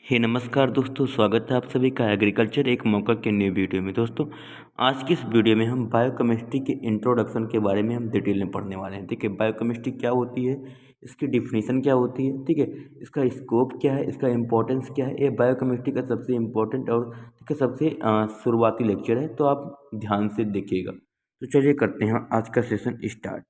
हे नमस्कार दोस्तों, स्वागत है आप सभी का एग्रीकल्चर एक मौका के न्यू वीडियो में। दोस्तों, आज की इस वीडियो में हम बायोकेमिस्ट्री के इंट्रोडक्शन के बारे में हम डिटेल में पढ़ने वाले हैं। ठीक है, बायोकेमिस्ट्री क्या होती है, इसकी डिफिनीशन क्या होती है, ठीक है, इसका स्कोप क्या है, इसका इंपॉर्टेंस क्या है। ये बायोकेमिस्ट्री का सबसे इम्पोर्टेंट और ठीक है सबसे शुरुआती लेक्चर है, तो आप ध्यान से देखिएगा। तो चलिए करते हैं आज का सेशन स्टार्ट।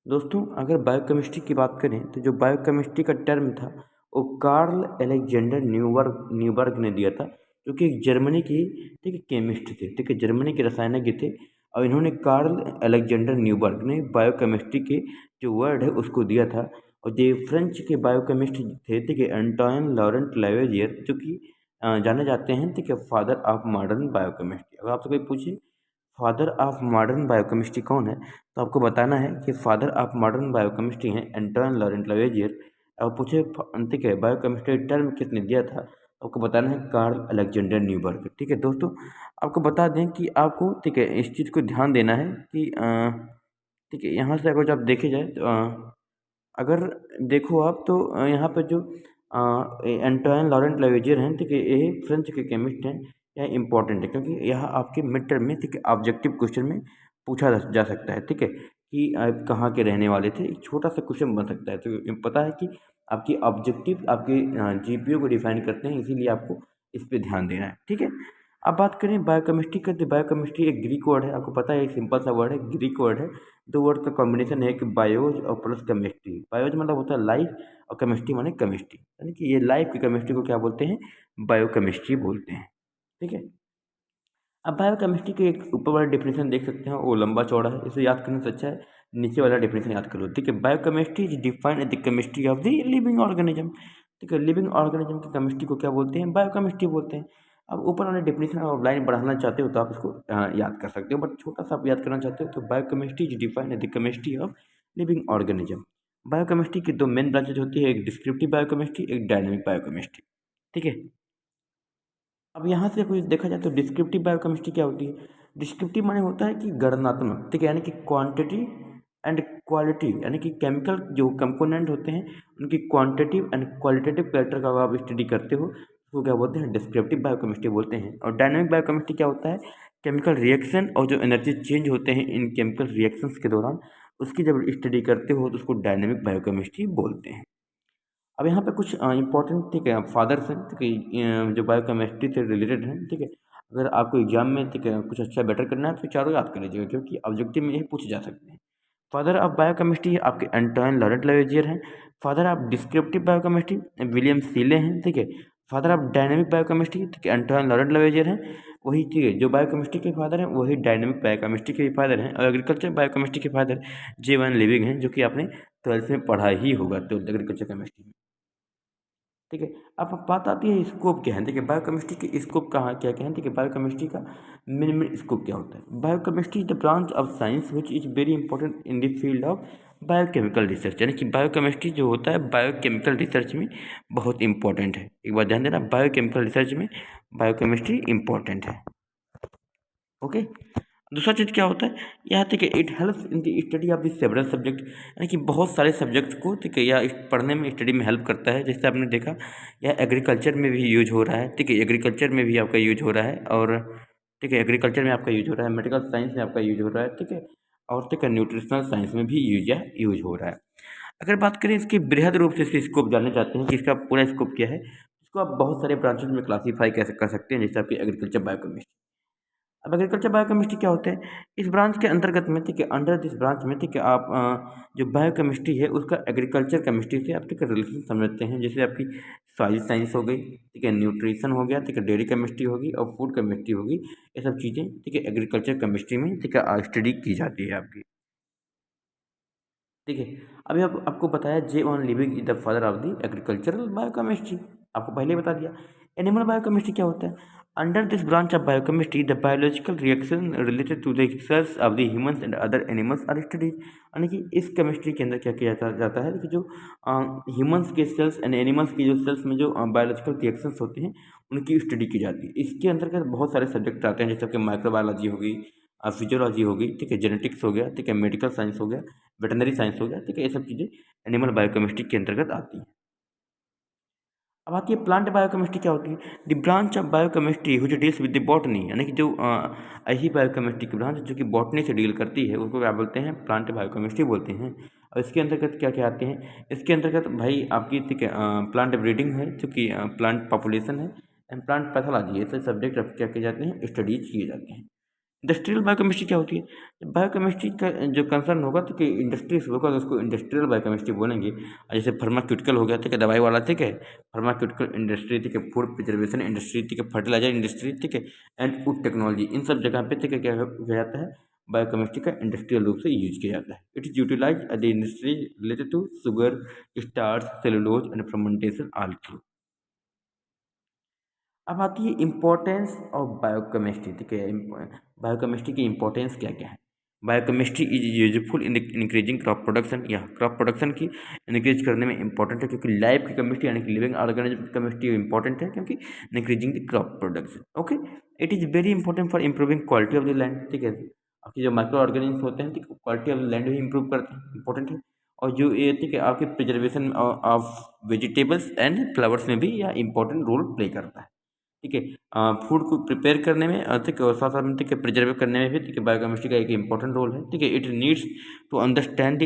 दोस्तों, अगर बायोकेमिस्ट्री की बात करें तो जो बायोकेमिस्ट्री का टर्म था वो कार्ल एलेक्जेंडर न्यूबर्ग ने दिया था, जो कि एक जर्मनी की ठीक है केमिस्ट थे। ठीक है, जर्मनी के रसायनज्ञ थे और इन्होंने कार्ल एलेक्जेंडर न्यूबर्ग ने बायोकेमिस्ट्री के जो वर्ड है उसको दिया था। और जो फ्रेंच के बायोकेमिस्ट थे, ठीक है, एंटोइन लॉरेंट लैवेजियर, जो कि जाने जाते हैं ठीक है फादर ऑफ मॉडर्न बायोकेमिस्ट्री। अगर आपसे कोई पूछे फादर ऑफ मॉडर्न बायोकेमिस्ट्री कौन है, तो आपको बताना है कि फादर ऑफ मॉडर्न बायोकेमिस्ट्री हैं एंटोइन लॉरेंट लवेजियर। और पूछे ठीक है बायोकेमिस्ट्री टर्म किसने दिया था, तो आपको बताना है कार्ल अलेक्जेंडर न्यूबर्ग। ठीक है दोस्तों, आपको बता दें कि आपको ठीक है इस चीज़ को ध्यान देना है कि ठीक है यहाँ से अगर आप देखे जाए तो अगर देखो आप तो यहाँ पर जो एंटोइन लॉरेंट लवेजियर हैं, ठीक है, ये फ्रेंच के केमिस्ट हैं। यह इंपॉर्टेंट है क्योंकि यह आपके मिड टर्म में ठीक है ऑब्जेक्टिव क्वेश्चन में पूछा जा सकता है। ठीक है, कि आप कहाँ के रहने वाले थे, एक छोटा सा क्वेश्चन बन सकता है। तो पता है कि आपकी ऑब्जेक्टिव आपके जीपीओ को डिफाइन करते हैं, इसीलिए आपको इस पर ध्यान देना है। ठीक है, अब बात करें बायोकेमिस्ट्री का, तो बायोकेमिस्ट्री एक ग्रीक वर्ड है, आपको पता है, एक सिंपल सा वर्ड है, ग्रीक वर्ड है। दो वर्ड का कॉम्बिनेशन है, एक बायोज और प्लस केमिस्ट्री। बायोज मतलब होता है लाइफ और केमिस्ट्री माने केमिस्ट्री, यानी कि ये लाइफ की केमिस्ट्री को क्या बोलते हैं, बायोकेमिस्ट्री बोलते हैं। ठीक है, अब बायोकेमिस्ट्री के एक ऊपर वाला डेफिनेशन देख सकते हैं, वो लंबा चौड़ा है, इसे याद करने से अच्छा है नीचे वाला डेफिनेशन याद कर लो। ठीक है, biochemistry is defined as the chemistry of the living organism. ठीक है, लिविंग ऑर्गेनिज्म की केमिस्ट्री को क्या बोलते हैं, बायोकेमिस्ट्री बोलते हैं। अब ऊपर वाले डेफिनेशन आप लाइन बढ़ाना चाहते हो तो आप इसको याद कर सकते हो, बट छोटा सा आप याद करना चाहते हो तो biochemistry is defined as the chemistry of living organism. Biochemistry की दो मेन ब्रांचेज होती है, एक डिस्क्रिप्टिव बायोकेमिस्ट्री, एक डायनेमिक बायोकेमिस्ट्री। ठीक है, अब यहाँ से कुछ देखा जाए तो डिस्क्रिप्टिव बायोकेमिस्ट्री क्या होती है। डिस्क्रिप्टिव माने होता है कि गणनात्मक, ठीक है, यानी कि क्वांटिटी एंड क्वालिटी, यानी कि केमिकल जो कंपोनेंट होते हैं उनकी क्वांटिटिव एंड क्वालिटेटिव कैरेक्टर का आप स्टडी करते हो, उसको क्या बोलते हैं, डिस्क्रिप्टिव बायोकेमिस्ट्री बोलते हैं। और डायनामिक बायोकेमिस्ट्री क्या होता है, केमिकल रिएक्शन और जो एनर्जी चेंज होते हैं इन केमिकल रिएक्शंस के दौरान, उसकी जब स्टडी करते हो तो उसको डायनामिक बायोकेमिस्ट्री बोलते हैं। अब यहाँ पे कुछ इंपॉर्टेंट ठीक है फादर्स हैं, ठीक है, जो बायोकेमिस्ट्री से रिलेटेड हैं। ठीक है, अगर आपको एग्जाम में ठीक है कुछ अच्छा बेटर करना है तो चारों याद कर लीजिएगा, क्योंकि ऑब्जेक्टिव में यही पूछे जा सकते हैं। फादर ऑफ बायोकेमिस्ट्री आपके एंटोइन लॉरेंट लवेजियर हैं। Father of descriptive biochemistry William Scheele हैं। ठीक है, फादर ऑफ डायनेमिक बायोकेमिस्ट्री ठीक है एंटोइन लॉरेंट लवेजियर हैं। वही ठीक है जो बायोकेमिस्ट्री के फादर हैं वही डायनेमिक बायोकेमिस्ट्री के फादर हैं। और एग्रीकल्चर बायोकेमिस्ट्री के फादर जे1 लिविंग हैं, जो कि आपने 12th में पढ़ा ही होगा, तो एग्रीकल्चर केमिस्ट्री में। ठीक है, अब बात आती है स्कोप क्या है। देखिए बायोकेमिस्ट्री की स्कोप कहाँ क्या क्या है। ठीक है, बायोकेमिस्ट्री का मेन स्कोप क्या होता है। Biochemistry is the branch of science which is very important in the field of biochemical research, यानी कि बायोकेमिस्ट्री जो होता है बायोकेमिकल रिसर्च में बहुत इंपॉर्टेंट है। एक बार ध्यान देना, बायोकेमिकल रिसर्च में बायोकेमिस्ट्री इंपॉर्टेंट है। ओके, दूसरा चीज़ क्या होता है, यहाँ तक it helps in the study of the several subject, यानी कि बहुत सारे सब्जेक्ट को ठीक है या पढ़ने में स्टडी में हेल्प करता है। जैसे आपने देखा यह एग्रीकल्चर में भी यूज हो रहा है। ठीक है, एग्रीकल्चर में भी आपका यूज हो रहा है, और ठीक है एग्रीकल्चर में आपका यूज हो रहा है, मेडिकल साइंस में आपका यूज हो रहा है। ठीक है, और ठीक है न्यूट्रिशनल साइंस में भी यूज हो रहा है। अगर बात करें इसकी बृहद रूप से इसकी स्कोप जानना चाहते हैं कि इसका पूरा स्कोप क्या है, इसको आप बहुत सारे ब्रांचेज में क्लासीफाई कैसे कर सकते हैं, जैसे आपकी एग्रीकल्चर बायोकेमिस्ट्री। अब एग्रीकल्चर बायोकेमिस्ट्री क्या होते हैं, इस ब्रांच के अंतर्गत में ठीक है अंडर दिस ब्रांच में ठीक है आप जो बायोकेमिस्ट्री है उसका एग्रीकल्चर केमिस्ट्री से आप ठीक है रिलेशन समझते हैं। जैसे आपकी सॉइल साइंस हो गई, ठीक है न्यूट्रिशन हो गया, ठीक है डेयरी केमिस्ट्री होगी और फूड केमिस्ट्री होगी, ये सब चीज़ें ठीक है एग्रीकल्चर केमिस्ट्री में ठीक है स्टडी की जाती है आपकी। ठीक है, अभी आपको बताया जे1 Liebig is the father of the agricultural biochemistry, आपको पहले ही बता दिया। एनिमल बायोकेमिस्ट्री क्या होता है, under this branch of biochemistry the biological reaction related to the cells of the humans and other animals are studies, यानी कि इस केमिस्ट्री के अंदर क्या किया जाता है कि जो ह्यूमंस के सेल्स एंड एनिमल्स की जो सेल्स में जो बायोलॉजिकल रिएक्शंस होते हैं उनकी स्टडी की जाती है। इसके अंतर्गत बहुत सारे सब्जेक्ट आते हैं, जैसे कि माइक्रोबायोलॉजी होगी, फिजियोलॉजी होगी, ठीक है जेनेटिक्स हो गया, ठीक है मेडिकल साइंस हो गया, वेटनरी साइंस हो गया, ठीक है ये सब चीज़ें एनिमल बायोकेमिस्ट्री के अंतर्गत आती हैं। अब आती है प्लांट बायोकेमिस्ट्री क्या होती है। The branch of biochemistry which deals with the botany, यानी कि जो ऐसी बायोकेमिस्ट्री की ब्रांच जो कि बॉटनी से डील करती है उसको क्या बोलते हैं, प्लांट बायोकेमिस्ट्री बोलते हैं। और इसके अंतर्गत क्या क्या आते हैं, इसके अंतर्गत भाई आपकी ठीक है प्लांट ब्रीडिंग है, जो कि प्लांट पॉपुलेशन है, एंड प्लांट पैथोलॉजी, ऐसे सब्जेक्ट क्या किए जाते हैं, स्टडीज किए जाते हैं। इंडस्ट्रियल बायोकेमिस्ट्री क्या होती है, बायोकेमिस्ट्री का जो कंसर्न होगा तो कि इंडस्ट्री से होगा तो उसको इंडस्ट्रियल बायोकेमिस्ट्री बोलेंगे। जैसे फार्मास्यूटिकल हो गया, ठीक है, दवाई वाला, ठीक है, फार्मास्यूटिकल इंडस्ट्री, ठीक है, फूड प्रिजर्वेशन इंडस्ट्री, ठीक है, फर्टिलाइजर इंडस्ट्री, ठीक है, एंड फूड टेक्नोलॉजी, इन सब जगह पे ठीक है क्या किया जाता है, बायोकेमिस्ट्री का इंडस्ट्रियल रूप से यूज किया जाता है। It is utilize at the industry related to sugar, starch, cellulose and fermentation also. अब आती है इम्पोर्टेंस ऑफ बायोकेमिस्ट्री, ठीक है, बायोकेमिस्ट्री की इम्पोर्टेंस क्या क्या है। Biochemistry is useful in increasing crop production, या क्रॉप प्रोडक्शन की इंक्रीज करने में इंपॉर्टेंट है, क्योंकि लाइफ की केमिस्ट्री यानी कि लिविंग ऑर्गेनिज्म की केमिस्ट्री इंपॉर्टेंट है, क्योंकि increasing the crop production. Okay, it is very important for improving quality of the land, ठीक है, आपके जो माइक्रो ऑर्गेनिज्म होते हैं, ठीक है, क्वालिटी ऑफ द लैंड भी इंप्रूव करते हैं, इंपॉर्टेंट है। और जो ये ठीक है आपके preservation of vegetables and flowers में भी यह इंपॉर्टेंट रोल प्ले करता है, ठीक है। फूड को प्रिपेयर करने में ठीक है, और साथ साथ में ठीक है प्रिजर्व करने में भी ठीक है बायोकेमिस्ट्री का एक इंपॉर्टेंट रोल है, ठीक है। It needs to understand the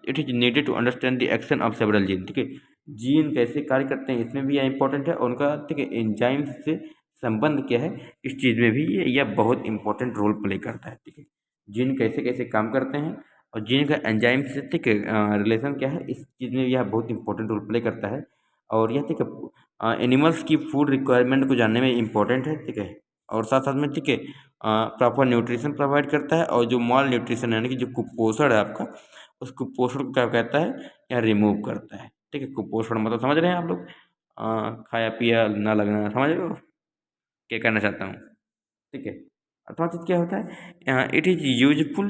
it is needed to understand the action of several gene, ठीक है, जीन कैसे कार्य करते हैं इसमें भी यह इंपॉर्टेंट है, और उनका ठीक है एंजाइम से संबंध क्या है इस चीज़ में भी यह बहुत इंपॉर्टेंट रोल प्ले करता है, ठीक है। जीन कैसे कैसे काम करते हैं और जीन का एंजाइम से ठीक है रिलेशन क्या है, इस चीज़ में यह बहुत इंपॉर्टेंट रोल प्ले करता है। और यह ठीक है एनिमल्स की फूड रिक्वायरमेंट को जानने में इम्पोर्टेंट है, ठीक है, और साथ साथ में ठीक है प्रॉपर न्यूट्रिशन प्रोवाइड करता है, और जो मॉल न्यूट्रिशन यानी कि जो कुपोषण है आपका, उस कुपोषण को क्या कहता है, या रिमूव करता है, ठीक है। कुपोषण मतलब समझ रहे हैं आप लोग, खाया पिया ना लगना, समझ रहे हो क्या कहना चाहता हूँ, ठीक है। अथवा चीज़ क्या होता है, it is useful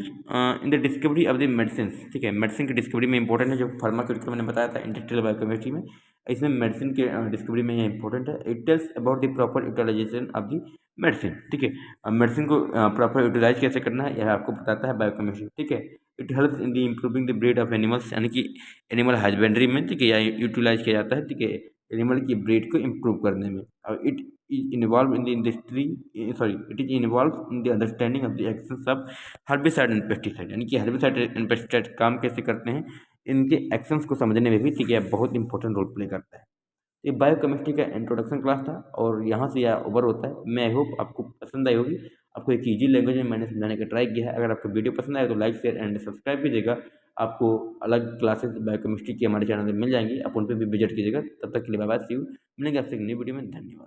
in the discovery of the medicine, ठीक है, मेडिसिन की डिस्कवरी में इंपॉर्टेंट है, जो फार्मास्यूटिकल मैंने बताया था इंडस्ट्रियल बायोकेमिस्ट्री में, इसमें मेडिसिन के डिस्कवरी में ये इंपॉर्टेंट है। It tells about the proper utilization of the medicine, ठीक है, मेडिसिन को प्रॉपर यूटिलाइज कैसे करना है यह आपको बताता है बायोकेमिस्ट्री, ठीक है। It helps in the improving the breed of animals, यानी कि एनिमल हस्बेंड्री में ठीक है या यूटिलाइज किया जाता है, ठीक है, एनिमल की ब्रीड को इम्प्रूव करने में। और it is involved in the industry it is involved in the understanding of the actions of herbicide and pesticide, यानी कि herbicide and pesticide काम कैसे करते हैं, इनके एक्शंस को समझने में भी ठीक है बहुत इंपॉर्टेंट रोल प्ले करता है। ये बायोकेमिस्ट्री का इंट्रोडक्शन क्लास था और यहाँ से यह ओवर होता है। मैं आई होप आपको पसंद आई होगी, आपको एक ईजी लैंग्वेज में मैंने समझाने का ट्राई किया है। अगर आपको वीडियो पसंद आए तो लाइक शेयर एंड सब्सक्राइब कीजिएगा। आपको अलग क्लासेस बायोकेमिस्ट्री की हमारे चैनल में मिल जाएंगी, आप उन पर भी विजिट कीजिएगा। तब तक के लिए बाय बाय, सी यू, मिलेंगे आपसे एक नई वीडियो में। धन्यवाद।